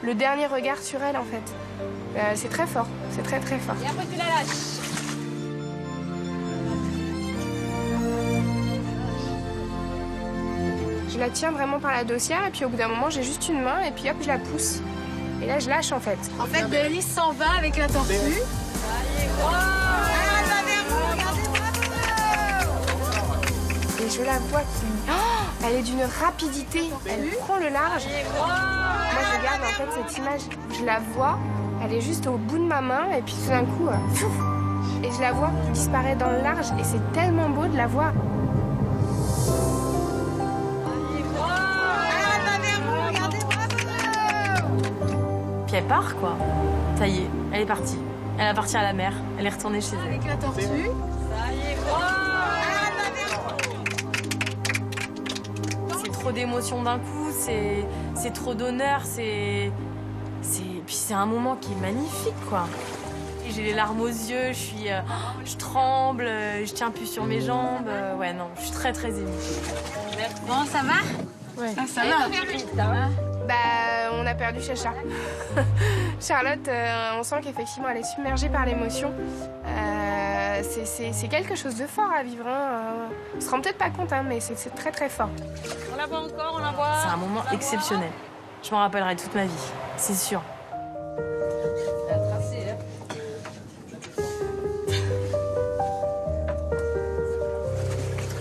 le dernier regard sur elle, en fait. C'est très fort. C'est très, très fort. Et après, tu la lâches. Je la tiens vraiment par la dossière et puis au bout d'un moment, j'ai juste une main et puis hop, je la pousse. Et là, je lâche, en fait. En fait, Bérénice s'en va avec la tortue. Et je la vois qui... Oh, elle est d'une rapidité. Elle prend le large. Moi, je garde en fait cette image. Je la vois, elle est juste au bout de ma main et puis tout d'un coup, pfff, et je la vois qui disparaît dans le large et c'est tellement beau de la voir. Puis elle part, quoi. Ça y est, elle est partie. Elle est partie à la mer. Elle est retournée chez elle. Avec la tortue. C'est trop d'émotions d'un coup, c'est trop d'honneur, puis c'est un moment qui est magnifique, quoi. J'ai les larmes aux yeux, je tremble, je tiens plus sur mes jambes. Ouais, non, je suis très, très émue. Bon, ça va? Ouais. Ça va. Bah, on a perdu Chacha. Charlotte, on sent qu'effectivement, elle est submergée par l'émotion. C'est quelque chose de fort à vivre. Hein. On se rend peut-être pas compte, hein, mais c'est très très fort. On la voit encore, on la voit. C'est un moment exceptionnel. Je m'en rappellerai toute ma vie, c'est sûr.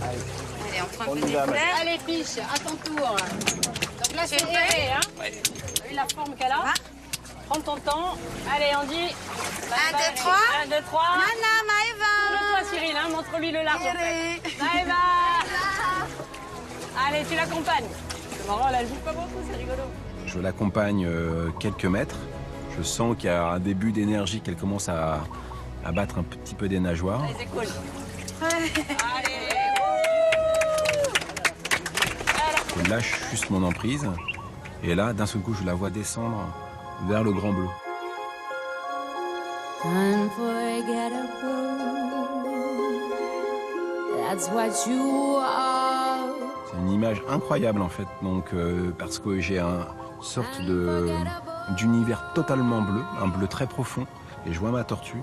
Allez, on prend un peu y va, des fleurs. Allez, Piche, à ton tour. Donc là, c'est erré, hein. Ouais. T'as vu la forme qu'elle a. Prends ton temps. Allez, on dit... 1, 2, 3. 1, 2, 3. Nana, Maëva. Montre-toi, Cyril, hein. Montre-lui le large. Maëva. Allez, tu l'accompagnes. C'est marrant, elle bouge pas beaucoup, c'est rigolo. Je l'accompagne quelques mètres. Je sens qu'il y a un début d'énergie, qu'elle commence à battre un petit peu des nageoires. Les épaules. Allez. Je lâche juste mon emprise. Et là, d'un seul coup, je la vois descendre vers le Grand Bleu. C'est une image incroyable en fait, donc parce que j'ai une sorte d'univers totalement bleu, un bleu très profond, et je vois ma tortue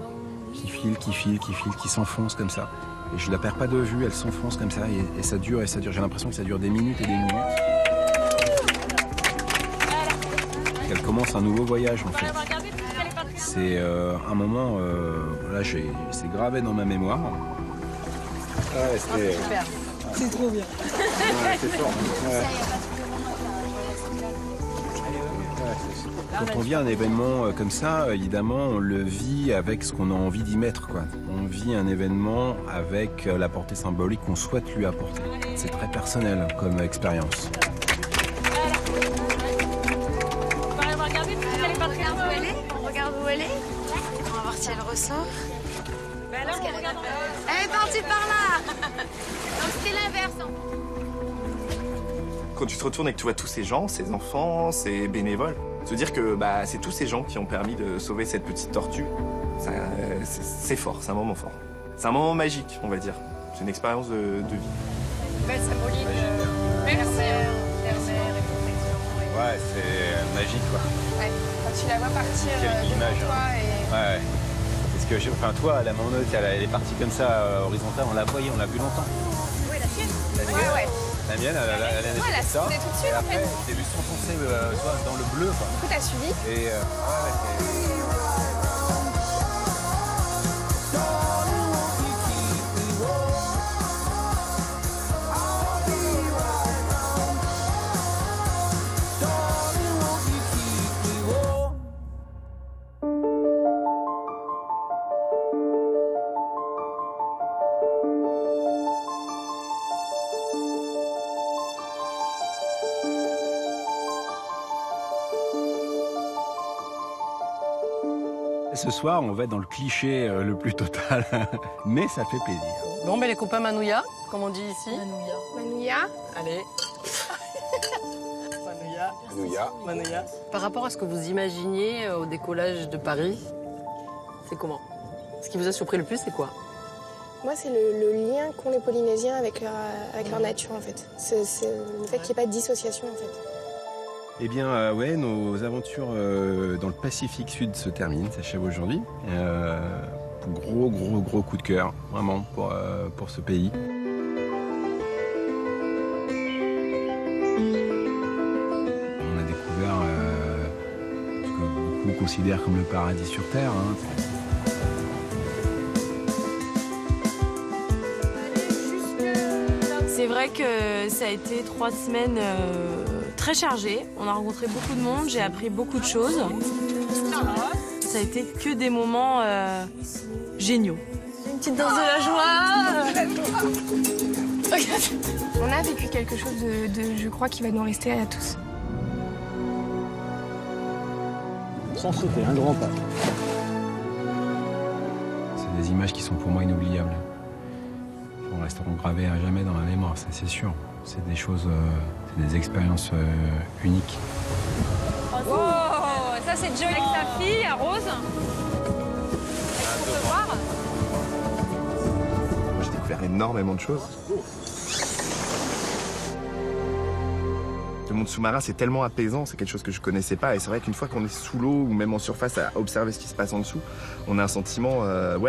qui file, qui s'enfonce comme ça. Et je la perds pas de vue, elle s'enfonce comme ça, et ça dure, et ça dure. J'ai l'impression que ça dure des minutes et des minutes. Elle commence un nouveau voyage en fait. C'est un moment, là c'est gravé dans ma mémoire. Ouais, Super. C'est trop bien. Ouais, c'est fort. Ouais. Quand on vit un événement comme ça, évidemment, on le vit avec ce qu'on a envie d'y mettre, quoi. On vit un événement avec la portée symbolique qu'on souhaite lui apporter. C'est très personnel comme expérience. On regarde où elle est. On regarde où elle est. On va voir si elle ressort. Elle est partie par là. Donc c'est l'inverse. Quand tu te retournes et que tu vois tous ces gens, ces enfants, ces bénévoles, se dire que bah, c'est tous ces gens qui ont permis de sauver cette petite tortue, c'est fort, c'est un moment fort. C'est un moment magique, on va dire. C'est une expérience de vie. Belle symbolique. Merci. Ouais, c'est magique quoi. Ouais. Quand tu la vois partir Quelle image, devant toi et... Ouais. Parce que, enfin, toi, la monote, elle est partie comme ça, horizontale, on l'a voyée, on l'a vu longtemps. Oui, la tienne. Ouais. La mienne, elle a Ouais, elle a ça. sauté tout de suite, Et en après, fait. j'ai vu s'enfoncer dans le bleu. Quoi. Du coup, t'as suivi? Et ce soir, on va être dans le cliché le plus total, mais ça fait plaisir. Bon, mais les copains Manouya, comme on dit ici. Manouya. Allez. Manouya. Par rapport à ce que vous imaginiez au décollage de Paris, c'est comment? Ce qui vous a surpris le plus, c'est quoi? Moi, c'est le lien qu'ont les Polynésiens avec leur nature, en fait. C'est le fait qu'il n'y ait pas de dissociation, en fait. Eh bien, ouais, nos aventures dans le Pacifique Sud se terminent, s'achèvent aujourd'hui. Gros coup de cœur, vraiment, pour ce pays. On a découvert ce que beaucoup considèrent comme le paradis sur Terre. Hein. C'est vrai que ça a été 3 semaines très chargées. On a rencontré beaucoup de monde, j'ai appris beaucoup de choses. Ça a été que des moments géniaux. Une petite danse de la joie. On a vécu quelque chose je crois, qui va nous rester à tous. Sans sauter, un grand pas. C'est des images qui sont pour moi inoubliables. Qui resteront gravées à jamais dans la mémoire, ça c'est sûr. C'est des choses, c'est des expériences uniques. Oh, ça c'est Johnny avec sa fille, à Rose. Pour se voir. Moi, j'ai découvert énormément de choses. Le monde sous-marin, c'est tellement apaisant, c'est quelque chose que je connaissais pas. Et c'est vrai qu'une fois qu'on est sous l'eau ou même en surface à observer ce qui se passe en dessous, on a un sentiment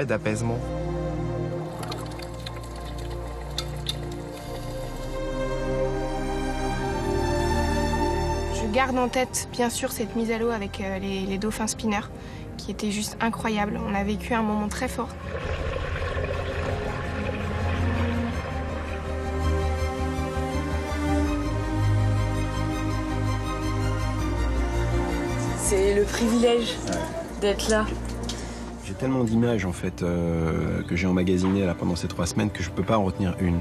d'apaisement. Je garde en tête, bien sûr, cette mise à l'eau avec les dauphins spinners, qui était juste incroyable. On a vécu un moment très fort. C'est le privilège d'être là. J'ai tellement d'images en fait que j'ai emmagasinées là pendant ces 3 semaines que je peux pas en retenir une.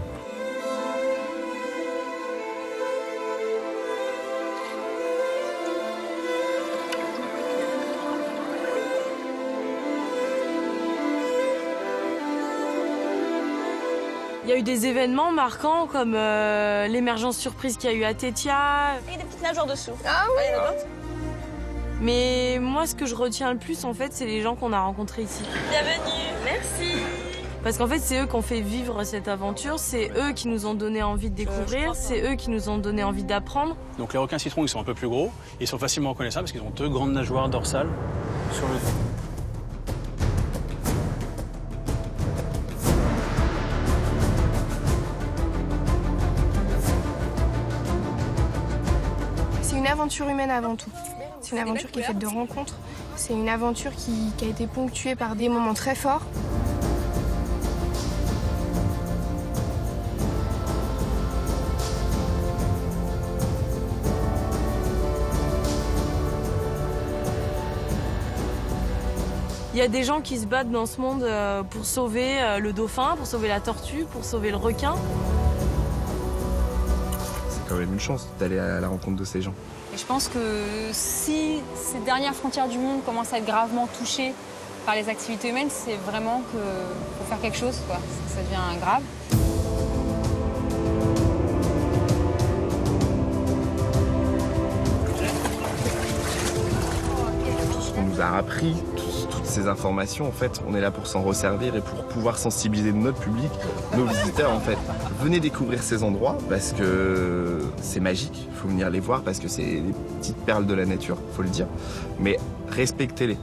Il y a eu des événements marquants comme l'émergence surprise qu'il y a eu à Tétia. Il y a des petites nageurs dessous. Ah oui. Mais moi, ce que je retiens le plus, en fait, c'est les gens qu'on a rencontrés ici. Bienvenue. Merci. Parce qu'en fait, c'est eux qui ont fait vivre cette aventure, c'est eux qui nous ont donné envie de découvrir, c'est eux qui nous ont donné envie d'apprendre. Donc les requins citrons, ils sont un peu plus gros, ils sont facilement reconnaissables parce qu'ils ont 2 grandes nageoires dorsales sur le dos. C'est une aventure humaine avant tout. C'est une aventure qui est faite de rencontres. C'est une aventure qui a été ponctuée par des moments très forts. Il y a des gens qui se battent dans ce monde pour sauver le dauphin, pour sauver la tortue, pour sauver le requin. C'est quand même une chance d'aller à la rencontre de ces gens. Et je pense que si ces dernières frontières du monde commencent à être gravement touchées par les activités humaines, c'est vraiment qu'il faut faire quelque chose, quoi. Ça devient grave. On nous a appris toutes ces informations. En fait, on est là pour s'en resservir et pour pouvoir sensibiliser notre public, nos visiteurs, en fait. Venez découvrir ces endroits parce que c'est magique. Il faut venir les voir parce que c'est des petites perles de la nature, il faut le dire. Mais respectez-les.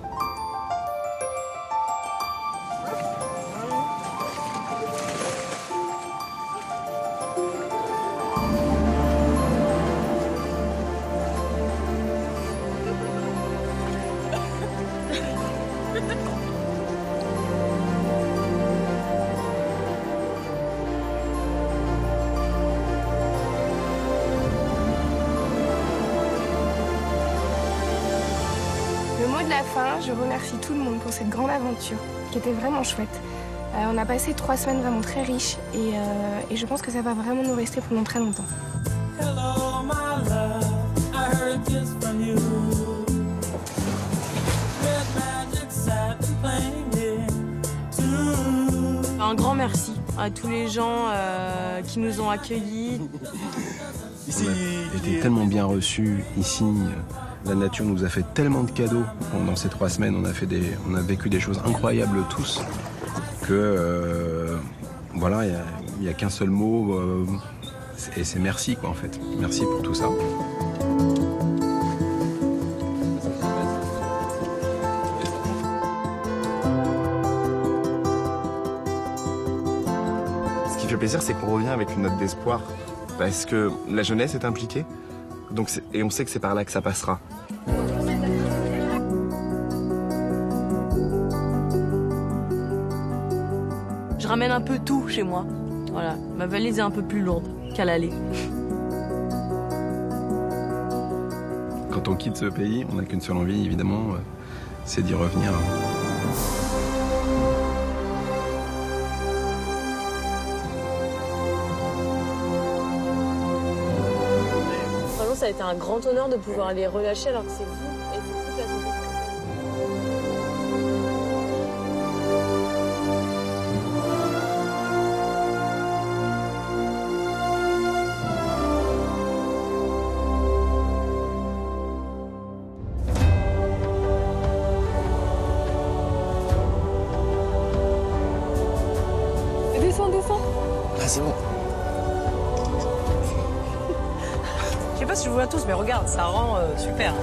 mot de la fin, je remercie tout le monde pour cette grande aventure qui était vraiment chouette. On a passé 3 semaines vraiment très riches et je pense que ça va vraiment nous rester pendant très longtemps. Hello, my love, I heard a kiss from you. Red magic satin playing too. Un grand merci à tous les gens qui nous ont accueillis. On a été tellement bien reçus ici. La nature nous a fait tellement de cadeaux pendant ces 3 semaines. On a vécu des choses incroyables tous que voilà, il n'y a qu'un seul mot et c'est merci quoi en fait. Merci pour tout ça. Ce qui fait plaisir, c'est qu'on revient avec une note d'espoir parce que la jeunesse est impliquée. Et on sait que c'est par là que ça passera. Je ramène un peu tout chez moi. Voilà, ma valise est un peu plus lourde qu'à l'aller. Quand on quitte ce pays, on n'a qu'une seule envie, évidemment, c'est d'y revenir. Vraiment, ça a été un grand honneur de pouvoir les relâcher alors que c'est vous et c'est toute la société. Descends. Ah, c'est bon. Je sais pas si je vous vois tous, mais regarde, ça rend super.